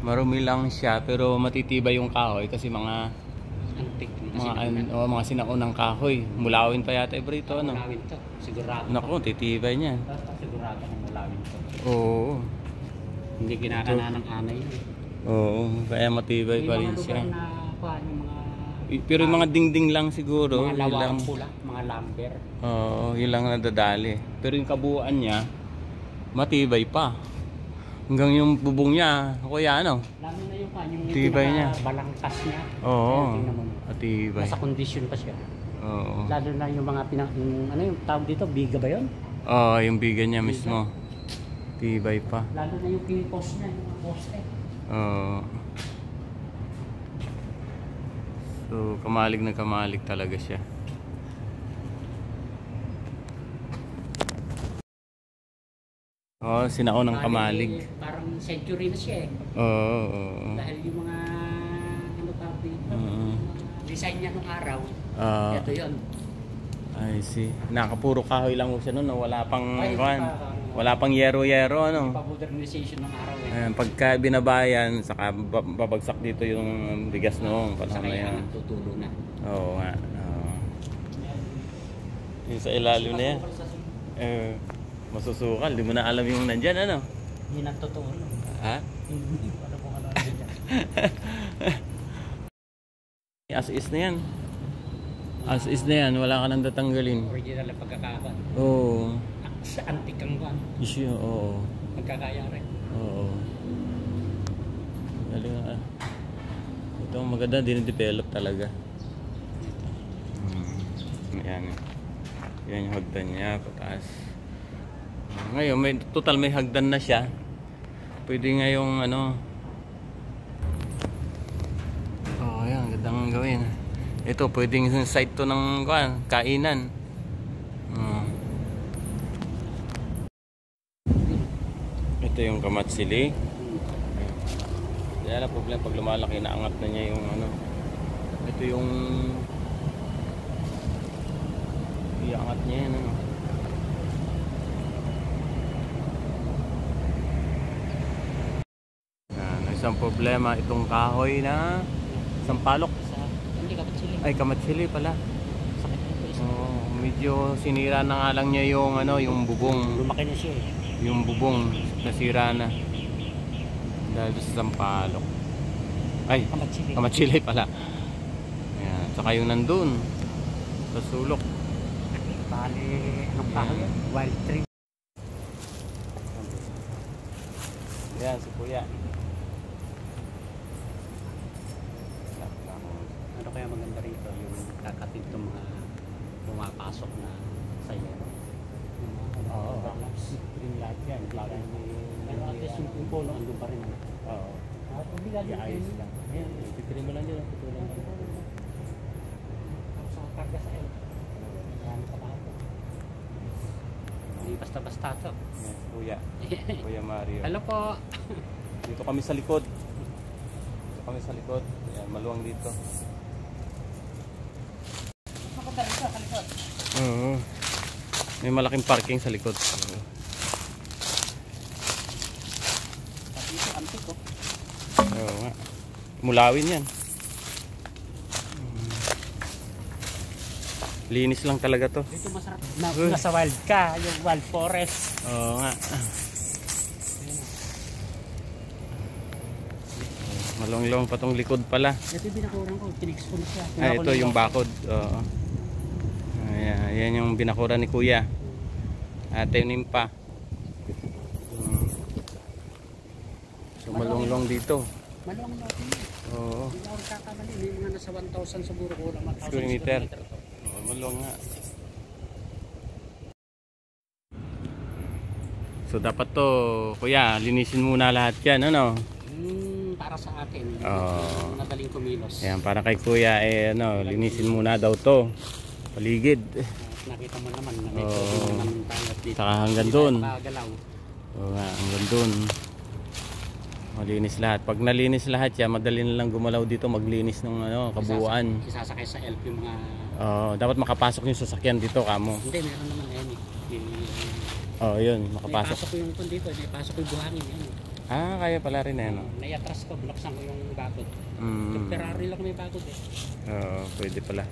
Marumi lang siya pero matitibay yung kahoy kasi mga Antik. mga sinaunang kahoy. Mulawin pa yata Brito, ano? Mulawin to. Sigurado. Naku, titibay niyan. Sigurado ng mulawin to. Oo. Hindi kinakana ng anay yun. Oo, kaya matibay pa rin siya. Yung mga Pero yung mga dingding lang siguro. mga lawang pula, mga lumber. Oo, yun lang nadadali. Pero yung kabuuan niya, matibay pa. Hanggang yung bubong niya, kuya ano? Lalo na yung tibay niya. Balangkas niya. Oo, matibay. Nasa condition pa siya. Oo. Lalo na yung mga ano yung tawag dito, biga ba yun? Oo, yung bigan niya mismo. Tibay pa. Lalo na yung post niya, yung mga poste. Oo. So, kamalig na kamalig talaga siya. Oo, sinaunang kamalig. Parang century na siya eh. Oo. Dahil yung mga ano tawag dito, design niya nung araw. Ito yun. I see. Nakapuro kahoy lang siya noon, wala pang wala pang yero-yero ano. Pa-modernization ng araw eh. Ayan, pagka binabayan, saka babagsak dito yung bigas noong panahon na yan. Tutulo na. Oo nga. Yung sa ilalim na yan. Masusukal, di mo na alam yung nandyan ano. Hindi na totoo. Ha? Hindi ko alam kung ano nandyan. As is na yan. As is na yan, wala ka nang tatanggalin. Original na pagkakaban. Oo. Sa antikang ban. Issue, oo. Magkakaya rin. Oo. Galing nga. Ito maganda, dinidevelop talaga. Ayan. Yan yung hagdan niya, pataas. Ngayon, may hagdan na siya. Pwede ngayong ano. Oh, ayan, gandang gawin. Ito, pwedeng site to ng kainan. Ito yung kamatsili. Kaya lang problema pag lumalaki, naangat na niya yung ano. Ito yung iangat niya yan ano. Isang problema itong kahoy na sampalok. Hindi kamatsili. Ay, kamatsili pala. Medyo sinira na nga lang niya yung ano, yung bubong. Lumaki na siya eh. Yung bubong nasira na. Dahil sa sampalok. Ay, kamatsili pala. Ayan, saka yung nandun sa sulok. Bali, anong kahoy? Wild tree. Ayan, si kuya. Ano kaya maganda rito? Yung kakatin itong mga pumapasok na sayo. Oo. Ring lahat yan. Pero at least yung polo andun pa rin. Oo. Ayos lang. Ayan, pipili mo lang dyan. Pitulang dyan. Sa karga sa elf. Yan pa lahat. Hindi basta-basta ito. Kuya. Kuya Mario. Hello po. Dito kami sa likod. Dito kami sa likod. Ayan, maluwang dito. Mapunta rin sa likod. Oo. May malaking parking sa likod. Pati ito, antik ko. Oo nga. Mulawin yan. Linis lang talaga to. Dito masarap. Nasa wild ka, yung wild forest. Oo nga. Malong-long pa tong likod pala. Ito yung binakurang ko, tinix ko na siya. Ay, ito yung bakod. Oo. Ayan, yan yung binakuran ni kuya. Ate nimpa. So malong-long dito. Malong natin yun. Oo. Hindi ako kakamali. May mga nasa 1,000 siguro ko lang. Square meter. Malong nga. So dapat to, kuya, linisin muna lahat yan, ano? Para sa akin, madaling kumilos. Ayan, para kay kuya, ano, linisin muna daw to. Paligid. Nakita mo naman na may pwede naman tayo dito. Saka hanggang doon. Oo nga, hanggang doon. Malinis lahat. Pag nalinis lahat yan, madali na lang gumalaw dito, maglinis ng ano, kabuuan. Isasakay sa LP yung mga... Dapat makapasok yung sasakyan dito, kamo. Hindi, meron naman yan eh. Yun, makapasok. May pasok yung dito, may pasok yung buhangin yan. Ah, kaya pala rin eh, no? Naiatras ko, binuksan ko yung bakod. Mm. Temporary lang may bakod eh. Oo, pwede pala.